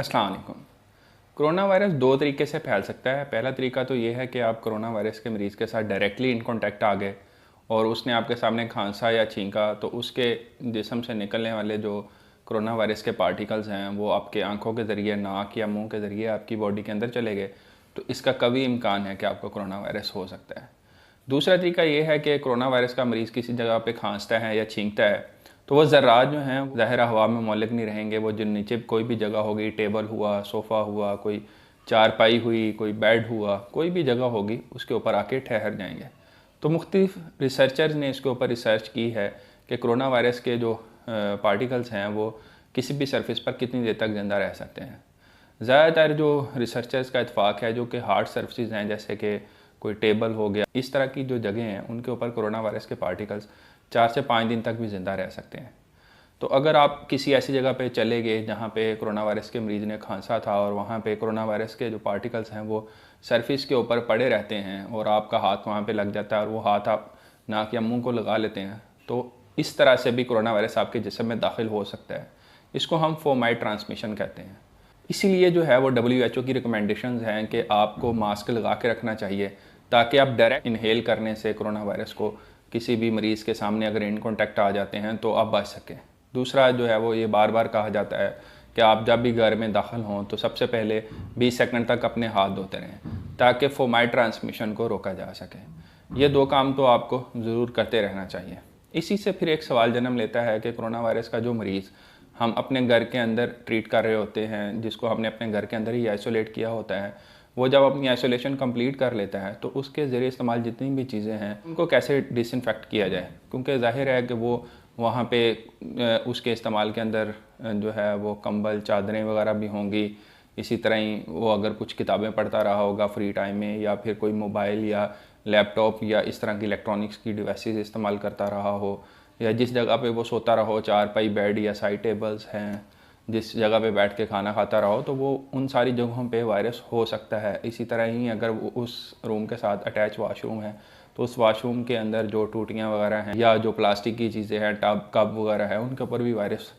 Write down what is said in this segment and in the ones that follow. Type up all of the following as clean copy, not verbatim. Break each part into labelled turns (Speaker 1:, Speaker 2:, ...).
Speaker 1: अस्सलाम वालेकुम। Corona virus दो तरीके से फैल सकता है। पहला तरीका तो ये है कि आप कोरोना वायरस के मरीज़ के साथ डायरेक्टली इन कॉन्टैक्ट आ गए और उसने आपके सामने खांसा या छींका, तो उसके जिस्म से निकलने वाले जो कोरोना वायरस के पार्टिकल्स हैं वो आपके आंखों के ज़रिए, नाक या मुंह के ज़रिए आपकी बॉडी के अंदर चले गए, तो इसका कभी इम्कान है कि आपको कोरोना वायरस हो सकता है। दूसरा तरीका ये है कि कोरोना वायरस का मरीज़ किसी जगह पे खांसता है या छींकता है, तो वो ज़र्रात जो हैं ज़ाहिरा हवा में मौलिक नहीं रहेंगे। वो जो नीचे कोई भी जगह होगी, टेबल हुआ, सोफ़ा हुआ, कोई चारपाई हुई, कोई बेड हुआ, कोई भी जगह होगी, उसके ऊपर आके ठहर जाएंगे। तो मुख्तलिफ रिसर्चर्स ने इसके ऊपर रिसर्च की है कि कोरोना वायरस के जो पार्टिकल्स हैं वो किसी भी सरफेस पर कितनी देर तक ज़िंदा रह सकते हैं। ज़्यादातर जो रिसर्चर्स का इत्फाक है जो कि हार्ड सर्फेसिस हैं, जैसे कि कोई टेबल हो गया, इस तरह की जो जगह हैं उनके ऊपर कोरोना वायरस के पार्टिकल्स 4 से 5 दिन तक भी ज़िंदा रह सकते हैं। तो अगर आप किसी ऐसी जगह पे चले गए जहाँ पे कोरोना वायरस के मरीज़ ने खांसा था और वहाँ पे कोरोना वायरस के जो पार्टिकल्स हैं वो सरफेस के ऊपर पड़े रहते हैं और आपका हाथ वहाँ पे लग जाता है और वो हाथ आप नाक या मुंह को लगा लेते हैं, तो इस तरह से भी कोरोना वायरस आपके जिस्म में दाखिल हो सकता है। इसको हम फोमाइट ट्रांसमिशन कहते हैं। इसीलिए जो है वो WHO की रिकमेंडेशंस हैं कि आपको मास्क लगा के रखना चाहिए, ताकि आप डायरेक्ट इनहेल करने से कोरोना वायरस को किसी भी मरीज़ के सामने अगर इन कॉन्टैक्ट आ जाते हैं तो आप बच सकें। दूसरा जो है वो ये बार बार कहा जाता है कि आप जब भी घर में दाखिल हों तो सबसे पहले 20 सेकंड तक अपने हाथ धोते रहें, ताकि फोमाइट ट्रांसमिशन को रोका जा सके। ये दो काम तो आपको ज़रूर करते रहना चाहिए। इसी से फिर एक सवाल जन्म लेता है कि कोरोना वायरस का जो मरीज़ हम अपने घर के अंदर ट्रीट कर रहे होते हैं, जिसको हमने अपने घर के अंदर ही आइसोलेट किया होता है, वो जब अपनी आइसोलेशन कंप्लीट कर लेता है तो उसके ज़रिए इस्तेमाल जितनी भी चीज़ें हैं उनको कैसे डिसइंफेक्ट किया जाए, क्योंकि ज़ाहिर है कि वो वहाँ पे उसके इस्तेमाल के अंदर जो है वो कंबल, चादरें वगैरह भी होंगी। इसी तरह ही वो अगर कुछ किताबें पढ़ता रहा होगा फ्री टाइम में, या फिर कोई मोबाइल या लैपटॉप या इस तरह की इलेक्ट्रॉनिक्स की डिवाइसेस इस्तेमाल करता रहा हो, या जिस जगह पे वो सोता रहा हो, चारपाई, बेड या साइड टेबल्स हैं, जिस जगह पे बैठ के खाना खाता रहा हो, तो वो उन सारी जगहों पे वायरस हो सकता है। इसी तरह ही अगर वो उस रूम के साथ अटैच वाशरूम है तो उस वाशरूम के अंदर जो टूटियाँ वगैरह हैं या जो प्लास्टिक की चीज़ें हैं, टब कप वगैरह है, उनके ऊपर भी वायरस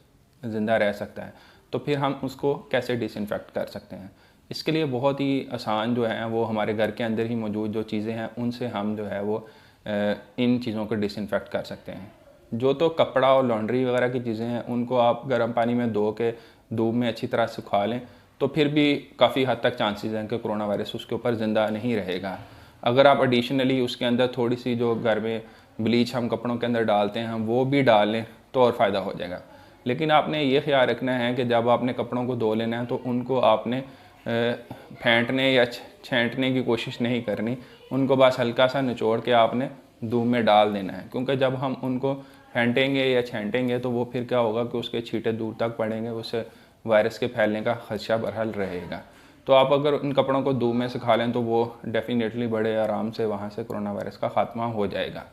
Speaker 1: ज़िंदा रह सकता है। तो फिर हम उसको कैसे डिसइंफेक्ट कर सकते हैं? इसके लिए बहुत ही आसान जो है वो हमारे घर के अंदर ही मौजूद जो चीज़ें हैं उनसे हम जो है वो इन चीज़ों को डिसइंफेक्ट कर सकते हैं। जो तो कपड़ा और लॉन्ड्री वगैरह की चीज़ें हैं उनको आप गर्म पानी में धो के धूप में अच्छी तरह सुखा लें, तो फिर भी काफ़ी हद तक चांसेस हैं कि कोरोना वायरस उसके ऊपर ज़िंदा नहीं रहेगा। अगर आप एडिशनली उसके अंदर थोड़ी सी जो घर में ब्लीच हम कपड़ों के अंदर डालते हैं वो भी डाल लें तो और फ़ायदा हो जाएगा। लेकिन आपने ये ख्याल रखना है कि जब आपने कपड़ों को धो लेना है तो उनको आपने फेंटने या छेंटने की कोशिश नहीं करनी, उनको बस हल्का सा निचोड़ के आपने धूप में डाल देना है। क्योंकि जब हम उनको फेंटेंगे या छेंटेंगे तो वो फिर क्या होगा कि उसके छींटे दूर तक पड़ेंगे, उससे वायरस के फैलने का खदशा बहरहाल रहेगा। तो आप अगर उन कपड़ों को धूप में सुखा लें तो वो डेफिनेटली बड़े आराम से वहाँ से कोरोना वायरस का ख़ात्मा हो जाएगा।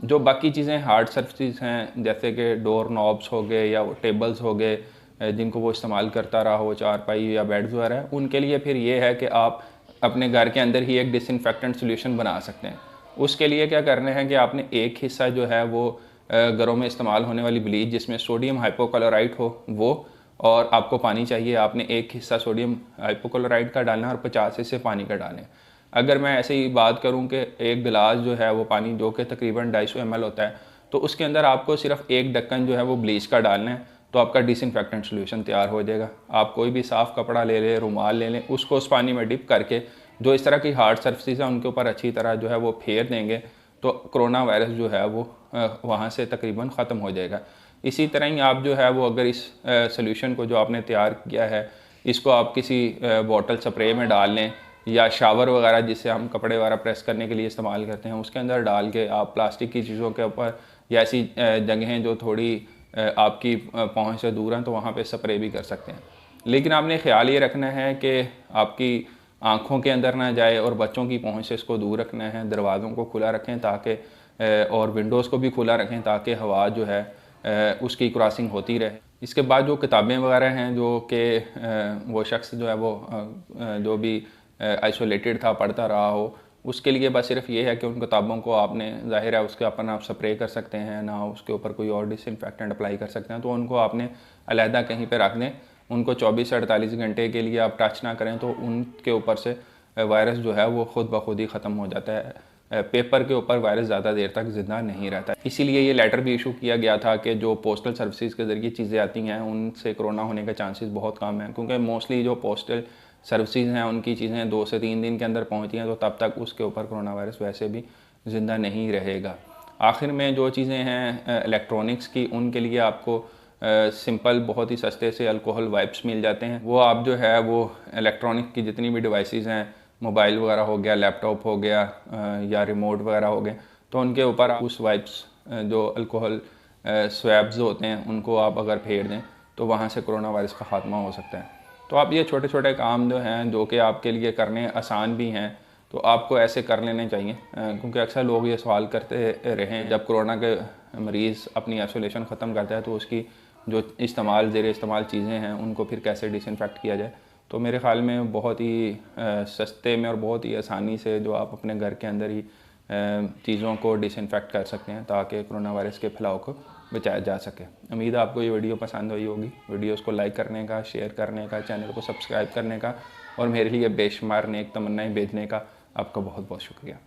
Speaker 1: जो बाकी चीज़ें हार्ड सर्फेसिस हैं, जैसे कि डोर नॉब्स हो गए या वो टेबल्स हो गए जिनको वो इस्तेमाल करता रहा हो, चारपाई या बेड्स वगैरह, उनके लिए फिर ये है कि आप अपने घर के अंदर ही एक डिसइंफेक्टेंट सोल्यूशन बना सकते हैं। उसके लिए क्या करना है कि आपने एक हिस्सा जो है वो घरों में इस्तेमाल होने वाली ब्लीच जिसमें सोडियम हाइपोक्लोराइट हो वो, और आपको पानी चाहिए, आपने एक हिस्सा सोडियम हाइपोक्लोराइट का डालना है और 50 हिस्से पानी का डालें। अगर मैं ऐसे ही बात करूं कि एक गिलास जो है वो पानी जो कि तकरीबन 250 ml होता है, तो उसके अंदर आपको सिर्फ एक ढक्कन जो है वो ब्लीच का डालना है, तो आपका डिसइंफेक्टेंट सोल्यूशन तैयार हो जाएगा। आप कोई भी साफ़ कपड़ा ले लें, रुमाल ले लें, उसको उस पानी में डिप करके जो इस तरह की हार्ड सर्फेसिस हैं उनके ऊपर अच्छी तरह जो है वो फेर देंगे, तो कोरोना वायरस जो है वो वहाँ से तकरीबन ख़त्म हो जाएगा। इसी तरह ही आप जो है वो अगर इस सोल्यूशन को जो आपने तैयार किया है इसको आप किसी बॉटल स्प्रे में डाल लें, या शावर वगैरह जिससे हम कपड़े वगैरह प्रेस करने के लिए इस्तेमाल करते हैं उसके अंदर डाल के आप प्लास्टिक की चीज़ों के ऊपर या ऐसी जगहें जो थोड़ी आपकी पहुंच से दूर हैं तो वहाँ पे स्प्रे भी कर सकते हैं। लेकिन आपने ख्याल ये रखना है कि आपकी आँखों के अंदर ना जाए और बच्चों की पहुँच से इसको दूर रखना है। दरवाज़ों को खुला रखें ताकि और विंडोज़ को भी खुला रखें ताकि हवा जो है उसकी क्रॉसिंग होती रहे। इसके बाद जो किताबें वगैरह हैं जो कि वो शख्स जो है वो जो भी आइसोलेटेड था पढ़ता रहा हो, उसके लिए बस सिर्फ ये है कि उन किताबों को आपने ज़ाहिर है उसके अपन आप स्प्रे कर सकते हैं ना, उसके ऊपर कोई और डिसइंफेक्टेंट अप्लाई कर सकते हैं, तो उनको आपने अलहदा कहीं पे रख दें उनको 24 से 48 घंटे के लिए आप टच ना करें तो उनके ऊपर से वायरस जो है वो खुद ब खुद ही ख़त्म हो जाता है। पेपर के ऊपर वायरस ज़्यादा देर तक ज़िंदा नहीं रहता। इसीलिए ये लेटर भी इशू किया गया था कि जो पोस्टल सर्विसेज के ज़रिए चीज़ें आती हैं उनसे कोरोना होने के चांसेस बहुत कम हैं, क्योंकि मोस्टली जो पोस्टल सर्विसेज हैं उनकी चीज़ें 2 से 3 दिन के अंदर पहुँचती हैं, तो तब तक उसके ऊपर कोरोना वायरस वैसे भी ज़िंदा नहीं रहेगा। आखिर में जो चीज़ें हैं इलेक्ट्रॉनिक्स की, उनके लिए आपको सिंपल बहुत ही सस्ते से अल्कोहल वाइप्स मिल जाते हैं। वो आप जो है वो इलेक्ट्रॉनिक की जितनी भी डिवाइसेस हैं, मोबाइल वगैरह हो गया, लैपटॉप हो गया या रिमोट वगैरह हो गए, तो उनके ऊपर आप उस वाइप्स जो अल्कोहल स्वैब्स होते हैं उनको आप अगर फेर दें तो वहाँ से कोरोना वायरस का ख़ात्मा हो सकता है। तो आप ये छोटे छोटे काम जो हैं जो कि आपके लिए करने आसान भी हैं, तो आपको ऐसे कर लेने चाहिए, क्योंकि अक्सर लोग ये सवाल करते रहे हैं जब कोरोना के मरीज़ अपनी आइसोलेशन ख़त्म करता है तो उसकी जो ज़ेर इस्तेमाल चीज़ें हैं उनको फिर कैसे डिसइंफेक्ट किया जाए। तो मेरे ख़्याल में बहुत ही सस्ते में और बहुत ही आसानी से जो आप अपने घर के अंदर ही चीज़ों को डिसइंफेक्ट कर सकते हैं ताकि कोरोना वायरस के फैलाव को बचाया जा सके। उम्मीद है आपको ये वीडियो पसंद आई होगी। वीडियोस को लाइक करने का, शेयर करने का, चैनल को सब्सक्राइब करने का और मेरे लिए बेशुमार नेक तमन्नाएं भेजने का आपका बहुत बहुत शुक्रिया।